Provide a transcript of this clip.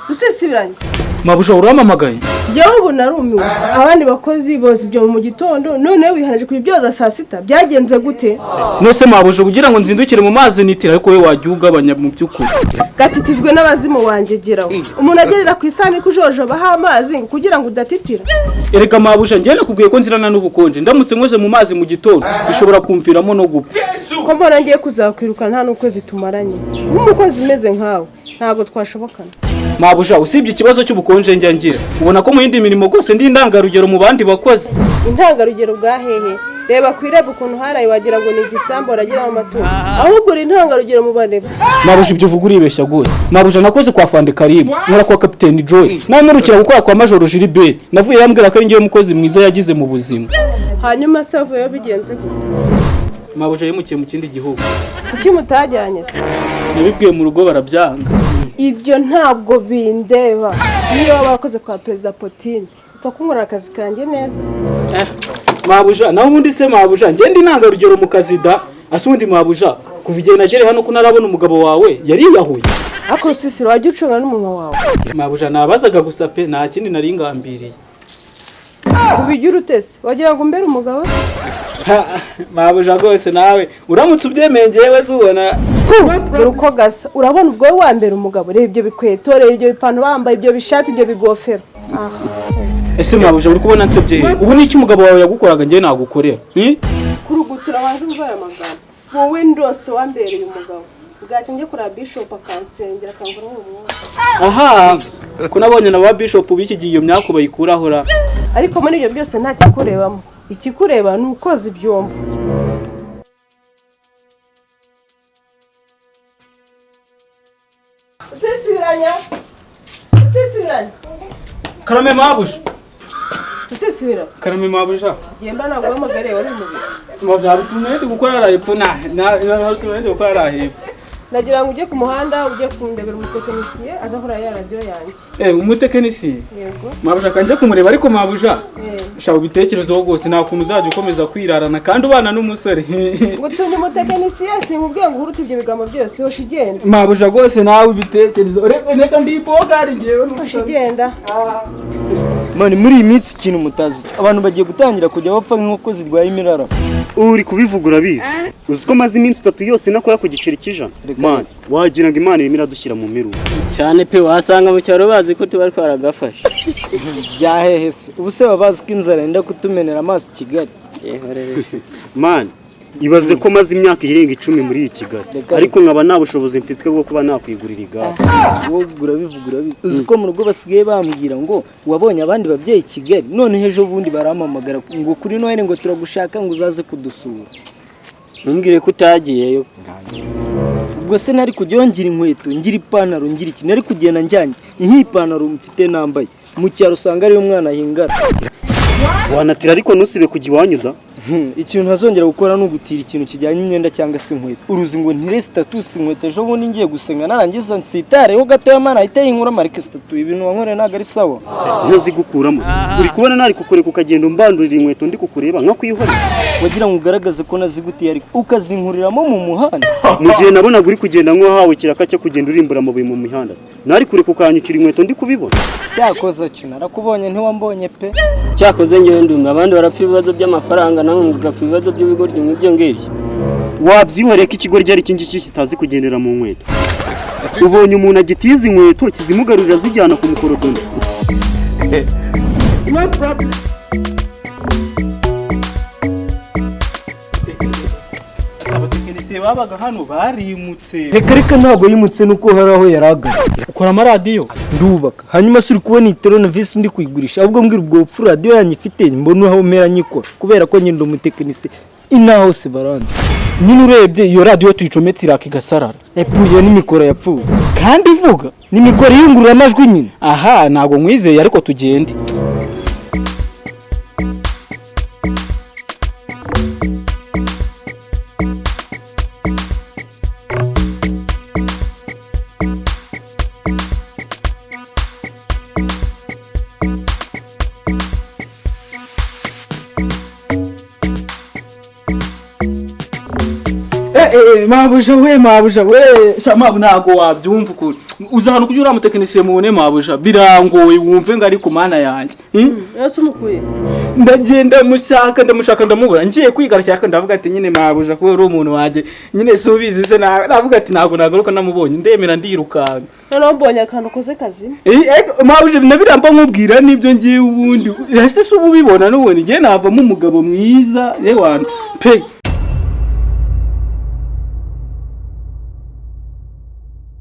Rusesibiranya mabuja uramamagaye jyaho ubu narumiwe abandi bakozi bose ibyo mu gitondo none wiharaje kubyoza saa sita byagenze gute nose mabuja kugira ngo nzindukire mu mazi nitira ariko we wajya ugabanya mu byukuri gatitijwe n'abazimu wanje geraho umuntu agerera ku isani kujojoba ha amazi kugira ngo udatitira ereka mabuja njye nakubwiye ko nzirana n'ubukonje ndamutse nkoje mu mazi mu gitondo bishobora kumviramo no gupfa ko mbona ngiye kuzakwirukana nta n'ukwezi tumaranye nk'umukozi umeze nkawe ntago twashobokana mabuja usibye ikibazo cy'ubukonje njya ngira ubona ko mu yindi mirimo rwose ndi indangarugero mu bandi bakozi intangarugero bwa hehe reba kwireba ukuntu haraye wagira ngo ni igisambo aragira mu matungo ahubwo uri intangarugero mu banebwe mabuja ibyo uvuga uribeshya gose mabuja nakoze kwa Fande Karibu nkora kwa Captain Joy namurukira gukora kwa Major Gilbert navuye yambwira ko ari ngiye mukozi mwiza yagize mu buzima hanyuma savo yo bigenze gute mabuja yimukiye mu kindi gihugu kuki mutajyanye se nabibwiye mu rugo barabyanga ibyo ntabwo bindeba niyo wabakoze kwa Perezida Putin upfa kunkora akazi kanjye neza mabuja naho ubundi se mabuja ngende intangarugero mu kazi da asundi mabuja kuva igihe nagere hano ko narabona umugabo wawe yariyahuye ako rusisiro wajya ucunga n'umunwa wawe mabuja nabazaga gusa pe nta kindi nari ngambiriye ubigira utese wagira ngo mbere umugabo mabuja rwose nawe uramutse ubyemeye njyewe zubona uko gasa urabona ubwo wa mbere umugabo reba ibyo bikweto reba ibyo bipantaro bambaye ibyo bishati ibyo bigofero ese mabuja uri kubona nsebye ubu niki umugabo wawe yagukoraga njye nagukorera kurugutura wanze umva aya magambo wowe ndose wambereye umugabo bwacyo njye kuri Bishop akansengera akangura nk'umwuka aha ko nabonye na ba Bishop biki giye iyo myako bayikuraho ra ariko muri ibyo byose nta kikurebamo ikikureba ni ukoza ibyombo Usesibiranya karame mabuja usesibira karame mabuja genda ntabwo bamagare wari mu biro mabuja bitumete gukora arayepfo na bitumete gukora arahepfo nagira ngo ujye ku muhanda ujye kundebera umutekinisiye azahora ya radio yanjye umutekinisiye yego mabuja kanje kumureba ariko mabuja shaka ubitekerezo rwose nta kuntu uzajya ukomeza kwirarana kandi ubana n'umusore ngo tunye umutekinisiye sinkubwiye ngo uruti ibyo bigambo byose hoshi igenda mabuja rwose nawe ibitekerezo reka ndipogari ngewe hoshi igenda mani muri iyi minsi ikintu mutazi abantu bagiye gutangira kujya bapfa nk'uko zirwaye imirara uri kubivuga urabizi uzi ko maze iminsi 3 yose nakora ku giceri cy'ijana mani wagira ngo Imana irimo iradushyira mu miru cyane pe wasanga mu cyaro bazi ko tubari twaragafashe byahehe se ubu se babazi ko inzara yenda kutumenera amaso Kigali mani ibaze ko maze imyaka irenga 10 muri iyi Kigali ariko nkaba nta bushobozi mfitwe bwo kuba nakwigurira igare wowe urabivuga urabizi uzi ko mu rugo basigaye bambwira ngo wabonye abandi babyeyi Kigali none ejo bundi baramamagara ngo kuri Noheli ngo turagushaka ngo uzaze kudusura ntumbwire ko utagiyeyo ubwo se nari kujya ngira inkweto ngira ipantaro ngira iki nari kugenda njyanye iyi pantaro mfite nambaye mu cyaro usanga ari umwana hingara wanatira ariko nusibe kujya iwanyuda ikintu ntazongera gukora ni ugutira ikintu kijyanye imyenda cyangwa se inkweto uruzi ngo ntire status inkweto ejo bundi ngiye gusenga narangiza nsitareho gatoya mana ahita yinkura marike status ibintu wankoreye ntago ari sawa ntazigukuramo uri kubona nari kukureka ukagenda umbandurira inkweto ndi kukureba nka kwihora wagira ngo ugaragaze ko nazigutiye ariko ukazinkuriramo mu muhanda mu gihe nabonaga uri kugenda nk'uwahawe kiraka cyo kugenda urimbura amabuye mu mihanda nari kureka ukanyukira inkweto ndi kubibona cyakoze cyo narakubonye ntiwambonye pe cyakoze ngewe ndumva abandi barapfa ibibazo by'amafaranga namwe mugapfa ibibazo by'ibigoryi nk'ibyo ngibyo wabyihoreye ko ikigoryi ari iki ngiki kitazi kugendera mu nkweto ubonye umuntu agitiza inkweto kizimugarurira zijyana ku mukorodondo no problem abatekinisiye babaga hano barimutse reka ntabwo yimutse nuko hari aho yaraga ukora amaradiyo ndubaka hanyuma se uri kubona iyi telenovisi ndi kuyigurisha ahubwo mbwira ubwo bupfu radiyo yanyu ifite mbona aho mera nyikora kubera ko nyine umutekinisiye inaho se baranze nyine urebye iyo radiyo tuyicometse iraka igasarara yapfuye n'imikoro yapfuye kandi ivuga n'imikoro yiyungurura amajwi nyine aha ntabwo nkwizeye ariko tugende mabuja we shamabu ntago wabyumva ukuntu uza hano kugira uramutekinisiye mubone mabuja birangoye wumve ngo ari ku mana yanjye yose umukuye ndagenda ndamushaka ndamubura ngiye kwigarashaka ndavuga ati nyine mabuja ko uri umuntu wanjye nyine subizi se navuga ati ntago nagaruka namubonye ndemera ndirukanka noneho mbonye akantu ukoze kazi mabuja nabiramba nkubwira nibyo ngiye ubundi ese se ubu ubibona n'ubundi ngiye navamo umugabo mwiza yewe pe